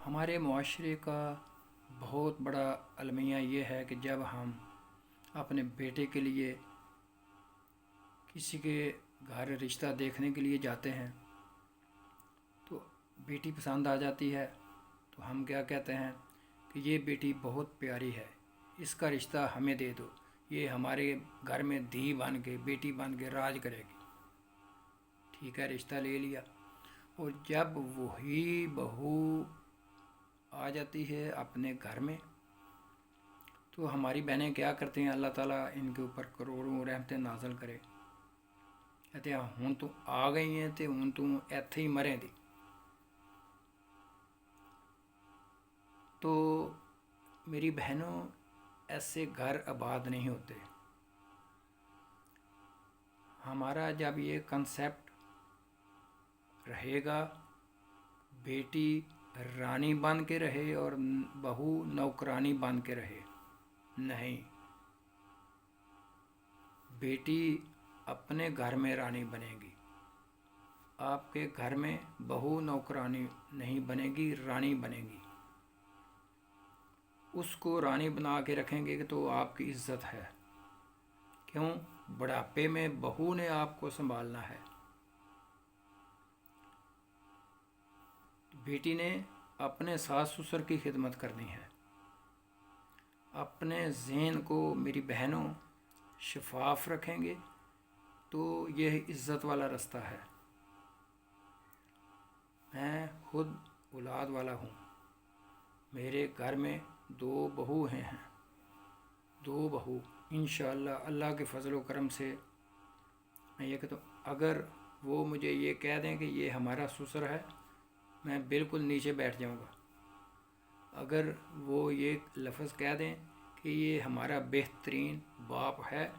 हमारे मुआशरे का बहुत बड़ा अलमिया ये है कि जब हम अपने बेटे के लिए किसी के घर रिश्ता देखने के लिए जाते हैं तो बेटी पसंद आ जाती है, तो हम क्या कहते हैं कि ये बेटी बहुत प्यारी है, इसका रिश्ता हमें दे दो, ये हमारे घर में धी बन के बेटी बन के राज करेगी। ठीक है, रिश्ता ले लिया। और जब वही बहू आ जाती है अपने घर में तो हमारी बहनें क्या करती हैं, अल्लाह ताला इनके ऊपर करोड़ों रहमतें नाज़िल करे। कहते हैं हुण तू आ गई है तो हुण तू इत्थे ही मरें दी। तो मेरी बहनों, ऐसे घर आबाद नहीं होते। हमारा जब ये कंसेप्ट रहेगा बेटी रानी बन के रहे और बहू नौकरानी बन के रहे, नहीं, बेटी अपने घर में रानी बनेगी। आपके घर में बहू नौकरानी नहीं बनेगी, रानी बनेगी। उसको रानी बना के रखेंगे कि तो आपकी इज्जत है। क्यों? बुढ़ापे में बहू ने आपको संभालना है। बेटी ने अपने सास ससुर की खिदमत करनी है। अपने ज़हन को मेरी बहनों शफाफ रखेंगे तो यह इज़्ज़त वाला रास्ता है। मैं खुद औलाद वाला हूँ। मेरे घर में 2 बहू हैं। 2 बहू इंशाअल्लाह अल्लाह के फजल व करम से मैं ये कहता हूँ, अगर वो मुझे ये कह दें कि ये हमारा ससुर है, मैं बिल्कुल नीचे बैठ जाऊँगा। अगर वो ये लफ्ज़ कह दें कि ये हमारा बेहतरीन बाप है,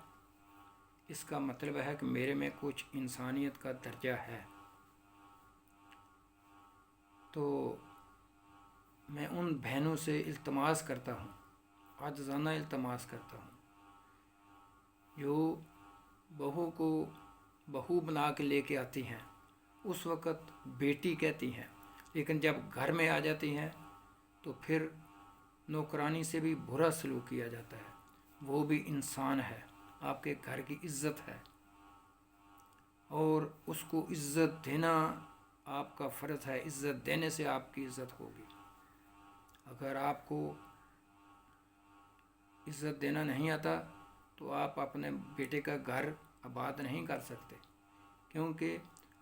इसका मतलब है कि मेरे में कुछ इंसानियत का दर्जा है। तो मैं उन बहनों से इल्तमास करता हूँ, आजिज़ाना इल्तमास करता हूँ, जो बहू को बहू बना के लेके आती हैं, उस वक़्त बेटी कहती हैं, लेकिन जब घर में आ जाती हैं तो फिर नौकरानी से भी बुरा सलूक किया जाता है। वो भी इंसान है, आपके घर की इज़्ज़त है और उसको इज़्ज़त देना आपका फ़र्ज़ है। इज़्ज़त देने से आपकी इज़्ज़त होगी। अगर आपको इज़्ज़त देना नहीं आता तो आप अपने बेटे का घर आबाद नहीं कर सकते, क्योंकि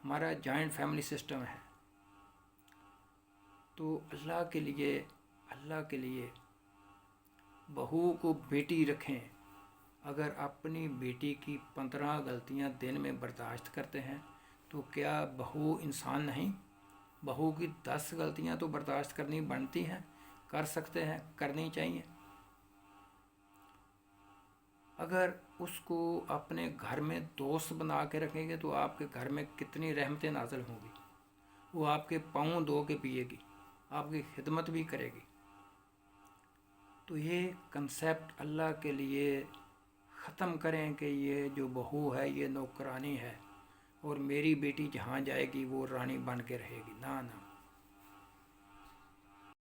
हमारा जॉइंट फैमिली सिस्टम है। तो अल्लाह के लिए बहू को बेटी रखें। अगर अपनी बेटी की 15 गलतियां दिन में बर्दाश्त करते हैं तो क्या बहू इंसान नहीं? बहू की 10 गलतियां तो बर्दाश्त करनी बनती हैं, कर सकते हैं, करनी चाहिए। अगर उसको अपने घर में दोस्त बना के रखेंगे तो आपके घर में कितनी रहमतें नाज़िल होंगी। वो आपके पाँव धो के पिएगी, आपकी खिदमत भी करेगी। तो ये कंसेप्ट अल्लाह के लिए ख़त्म करें कि ये जो बहू है ये नौकरानी है और मेरी बेटी जहाँ जाएगी वो रानी बन के रहेगी। ना ना,